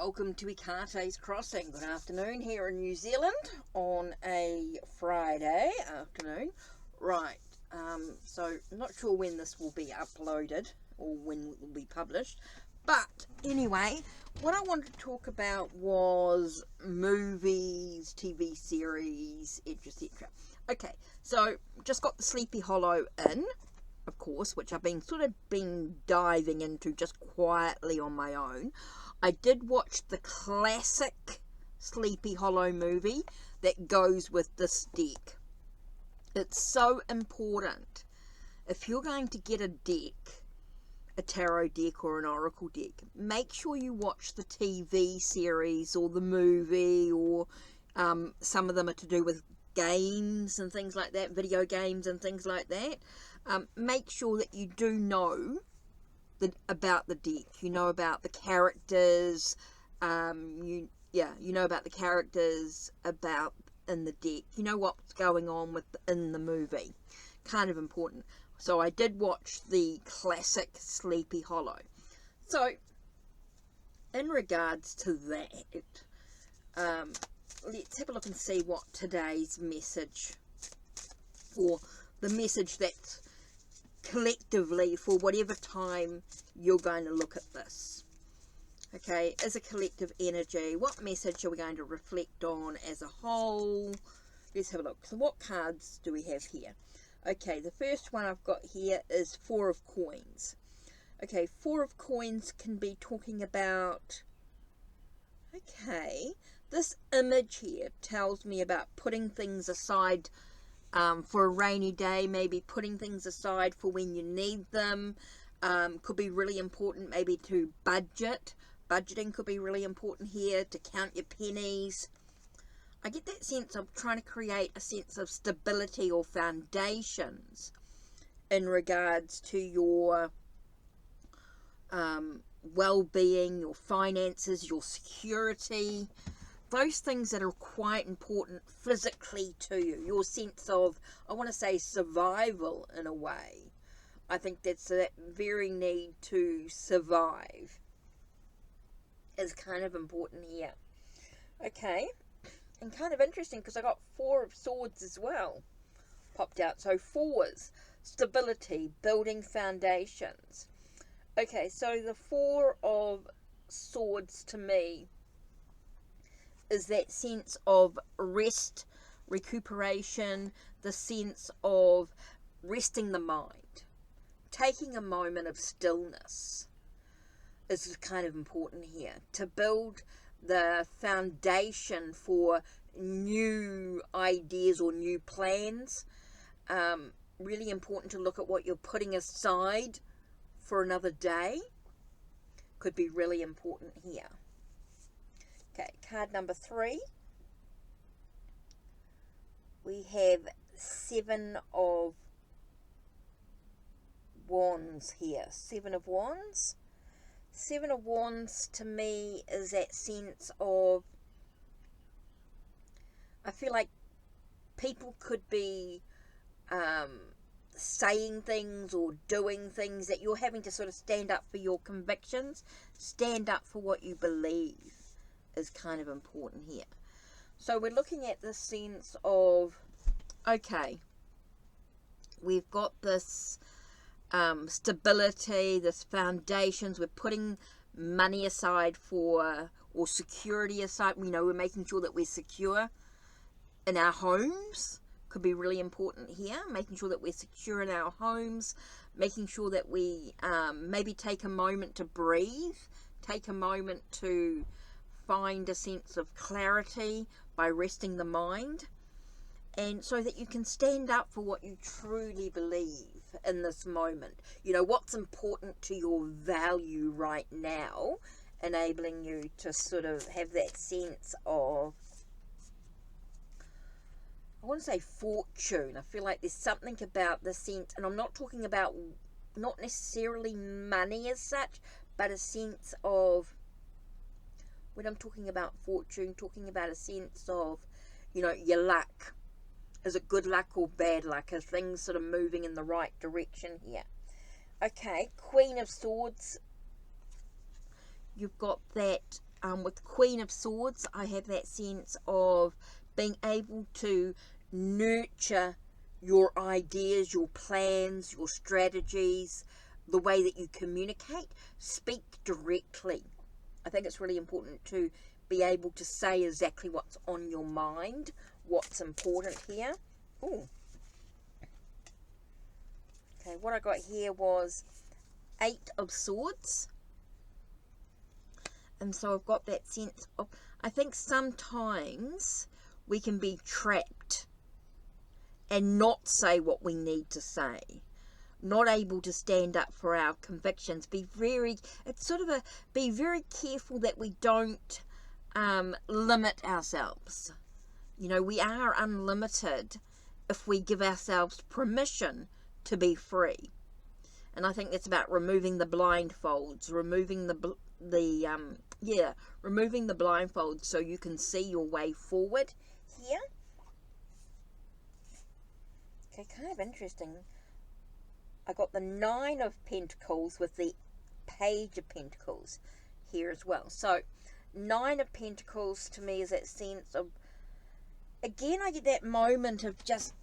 welcome to Ikate's Crossing. Good afternoon here in New Zealand on a Friday afternoon. Right, so I'm not sure when this will be uploaded or when it will be published. But anyway, what I wanted to talk about was movies, TV series, etc. Okay, so just got the Sleepy Hollow in, of course, which I've been diving into just quietly on my own. I did watch the classic Sleepy Hollow movie that goes with this deck. It's so important. If you're going to get a deck, a tarot deck or an oracle deck, make sure you watch the TV series or the movie, or some of them are to do with games and things like that, video games and things like that. Make sure that you do know about the deck. You know about the characters. You know about the characters in the deck. You know what's going on in the movie. Kind of important. So I did watch the classic Sleepy Hollow. So in regards to that, let's have a look and see what today's message, or the message that's collectively for whatever time you're going to look at this. Okay, as a collective energy, what message are we going to reflect on as a whole? Let's have a look. So what cards do we have here? Okay, the first one I've got here is Four of Coins. Okay, Four of Coins can be talking about, okay, this image here tells me about putting things aside for a rainy day, maybe putting things aside for when you need them. Could be really important maybe to budget. Budgeting could be really important here, to count your pennies. I get that sense of trying to create a sense of stability or foundations in regards to your well-being, your finances, your security. Those things that are quite important physically to you. Your sense of, I want to say, survival in a way. I think that's that very need to survive is kind of important here. Okay, and kind of interesting because I got Four of Swords as well popped out. So fours, stability, building foundations. Okay, so the Four of Swords to me is that sense of rest, recuperation, the sense of resting the mind. Taking a moment of stillness is kind of important here to build the foundation for new ideas or new plans. Really important to look at what you're putting aside for another day. Could be really important here. Okay, card number 3. We have Seven of Wands here. Seven of Wands. Seven of Wands to me is that sense of, I feel like people could be saying things or doing things that you're having to sort of stand up for your convictions, stand up for what you believe is kind of important here. So we're looking at the sense of, okay, we've got this stability, this foundations, we're putting money aside for, or security aside, we're making sure that we're secure in our homes. Could be really important here, making sure that we're secure in our homes, making sure that we maybe take a moment to breathe, take a moment to find a sense of clarity by resting the mind, and so that you can stand up for what you truly believe in this moment. What's important to your value right now, enabling you to sort of have that sense of, I want to say, fortune. I feel like there's something about the sense, and I'm not talking about not necessarily money as such, but a sense of, when I'm talking about fortune, talking about a sense of, your luck. Is it good luck or bad luck? Are things sort of moving in the right direction here? Okay, Queen of Swords. You've got that with Queen of Swords, I have that sense of being able to nurture your ideas, your plans, your strategies, the way that you communicate. Speak directly. I think it's really important to be able to say exactly what's on your mind, what's important here. Ooh. Okay, what I got here was 8 of Swords. And so I've got that sense of, I think sometimes we can be trapped and not say what we need to say, not able to stand up for our convictions. Be very careful that we don't limit ourselves. You know, we are unlimited if we give ourselves permission to be free. And I think that's about removing the blindfolds, removing the blindfolds so you can see your way forward here. Okay, kind of interesting. I got the 9 of Pentacles with the Page of Pentacles here as well. So 9 of Pentacles to me is that sense of, again, I get that moment of just,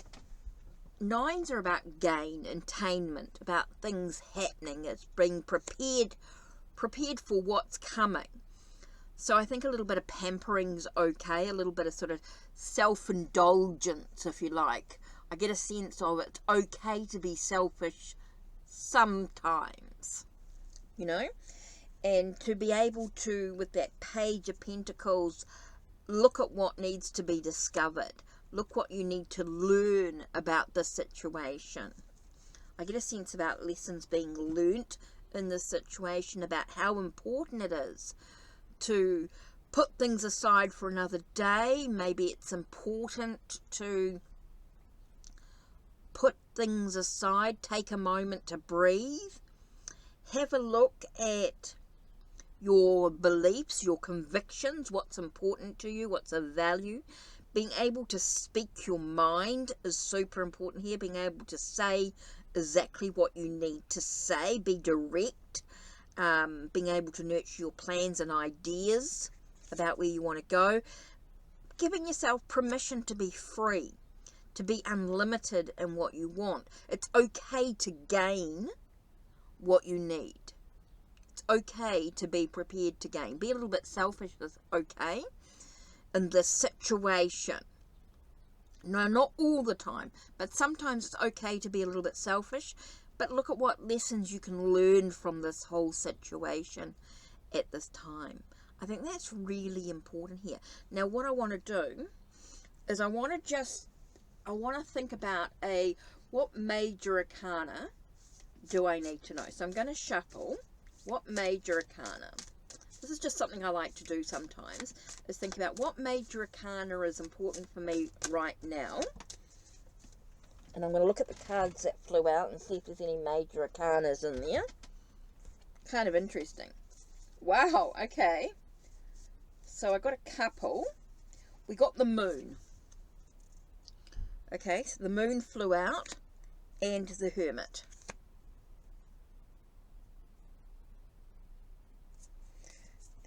9s are about gain, attainment, about things happening. It's being prepared for what's coming. So I think a little bit of pampering's okay, a little bit of sort of self-indulgence, if you like. I get a sense of it's okay to be selfish sometimes, you know, and to be able to, with that Page of Pentacles, look at what needs to be discovered. Look what you need to learn about this situation. I get a sense about lessons being learnt in this situation, about how important it is to put things aside for another day. Maybe it's important to put things aside, take a moment to breathe, have a look at your beliefs, your convictions, what's important to you, what's of value. Being able to speak your mind is super important here. Being able to say exactly what you need to say, be direct, being able to nurture your plans and ideas about where you want to go, giving yourself permission to be free, to be unlimited in what you want. It's okay to gain what you need. It's okay to be prepared to gain. Be a little bit selfish is okay in this situation. No, not all the time, but sometimes it's okay to be a little bit selfish. But look at what lessons you can learn from this whole situation at this time. I think that's really important here. Now, what I want to do is I want to think about what major arcana do I need to know? So I'm going to shuffle what major arcana. This is just something I like to do sometimes, is think about what major arcana is important for me right now. And I'm going to look at the cards that flew out and see if there's any major arcanas in there. Kind of interesting. Wow, okay. So I got a couple. We got the moon. Okay, so the moon flew out and the hermit.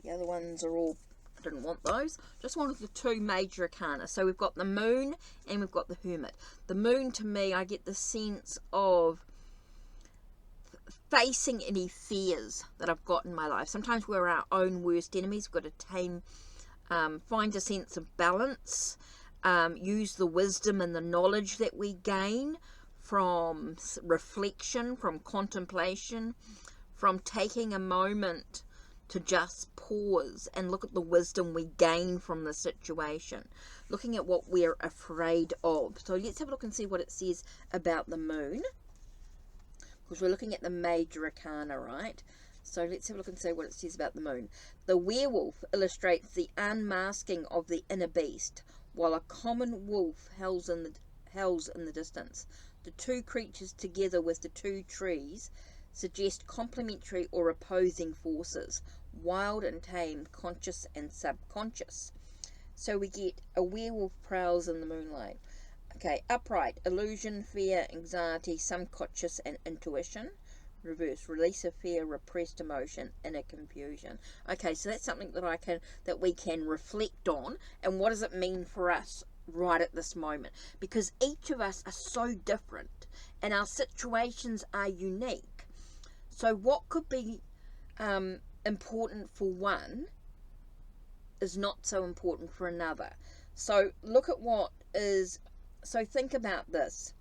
The other ones are all, I didn't want those. Just wanted the 2 major arcana. So we've got the moon and we've got the hermit. The moon, to me, I get the sense of facing any fears that I've got in my life. Sometimes we're our own worst enemies. We've got to find a sense of balance. Use the wisdom and the knowledge that we gain from reflection, from contemplation, from taking a moment to just pause and look at the wisdom we gain from the situation, looking at what we're afraid of. So let's have a look and see what it says about the moon, because we're looking at the major arcana, right? So let's have a look and see what it says about the moon. The werewolf illustrates the unmasking of the inner beast, while a common wolf howls in the distance. The 2 creatures together with the 2 trees suggest complementary or opposing forces, wild and tame, conscious and subconscious. So we get a werewolf prowls in the moonlight. Okay, upright, illusion, fear, anxiety, subconscious and intuition. Reverse, release of fear, repressed emotion, inner confusion. Okay, so that's something that we can reflect on, and what does it mean for us right at this moment? Because each of us are so different, and our situations are unique. So what could be important for one is not so important for another. So look at think about this.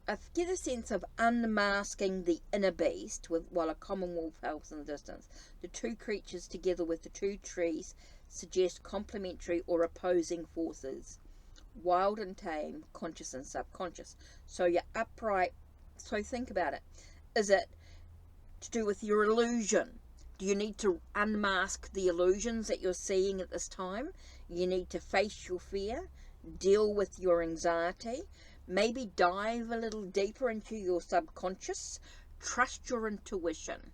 I get a sense of unmasking the inner beast while a common wolf helps in the distance. The two creatures together with the two trees suggest complementary or opposing forces. Wild and tame, conscious and subconscious. So you're upright. So think about it. Is it to do with your illusion? Do you need to unmask the illusions that you're seeing at this time? You need to face your fear, deal with your anxiety, maybe dive a little deeper into your subconscious, trust your intuition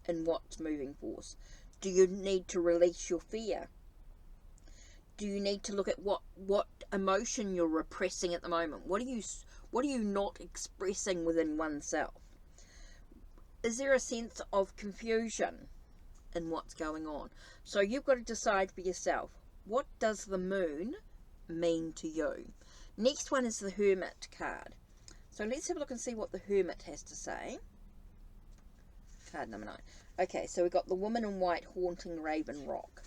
in what's moving force. Do you need to release your fear? Do you need to look at what emotion you're repressing at the moment? What are you not expressing within oneself? Is there a sense of confusion in what's going on? So you've got to decide for yourself, what does the moon mean to you? Next one is the Hermit card. So let's have a look and see what the Hermit has to say. Card number 9. Okay, so we've got the woman in white haunting Raven Rock.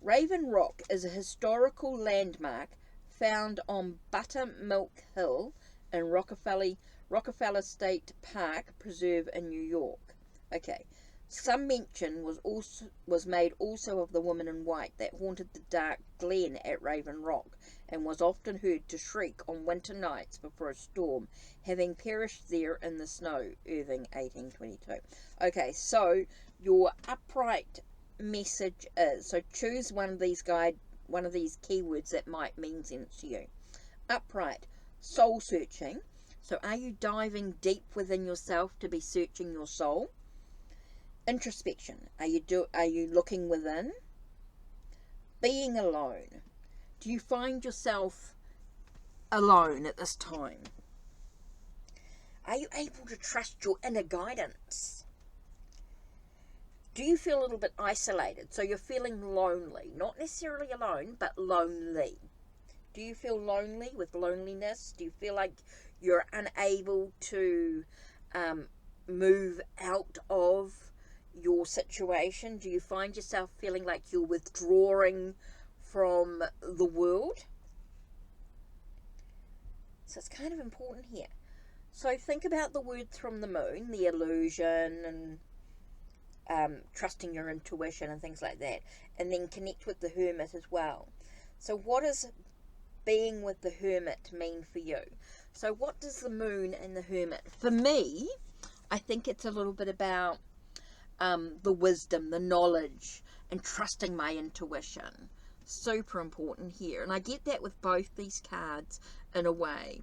Raven Rock is a historical landmark found on Buttermilk Hill in Rockefeller State Park Preserve in New York. Okay, some mention was made also of the woman in white that haunted the dark glen at Raven Rock and was often heard to shriek on winter nights before a storm, having perished there in the snow. Irving, 1822. Okay, so your upright message is, so choose one of these keywords that might mean sense to you. Upright, soul searching. So are you diving deep within yourself to be searching your soul? Introspection. Are you looking within? Being alone. Do you find yourself alone at this time? Are you able to trust your inner guidance? Do you feel a little bit isolated? So you're feeling lonely. Not necessarily alone, but lonely. Do you feel lonely with loneliness? Do you feel like you're unable to move out of your situation? Do you find yourself feeling like you're withdrawing from the world? So it's kind of important here. So think about the words from the moon, the illusion, and trusting your intuition and things like that, and then connect with the Hermit as well. So what does being with the Hermit mean for you? So what does the moon and the Hermit? For me, I think it's a little bit about the wisdom, the knowledge, and trusting my intuition. Super important here. And I get that with both these cards in a way,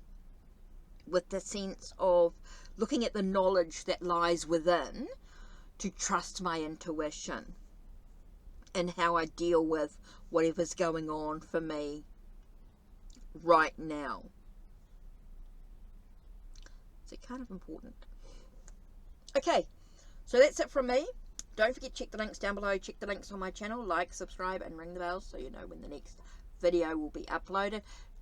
with the sense of looking at the knowledge that lies within to trust my intuition and how I deal with whatever's going on for me right now. So kind of important. Okay, so that's it from me. Don't forget to check the links down below. Check the links on my channel. Like, subscribe, and ring the bell so you know when the next video will be uploaded.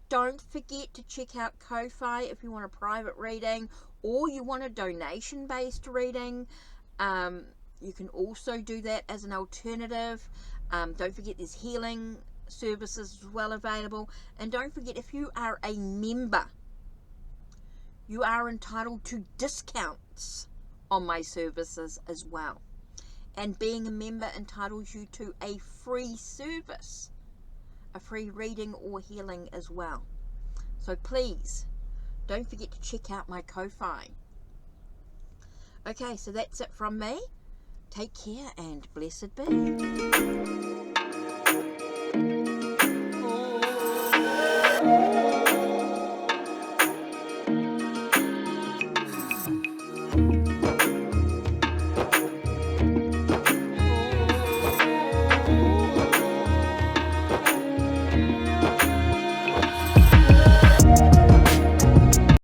Don't forget to check out Ko-Fi if you want a private reading or you want a donation-based reading. You can also do that as an alternative. Don't forget there's healing services as well available. And don't forget, if you are a member, you are entitled to discounts on my services as well. And being a member entitles you to a free service, a free reading or healing as well. So please, don't forget to check out my Ko-Fi. Okay, so that's it from me. Take care and blessed be.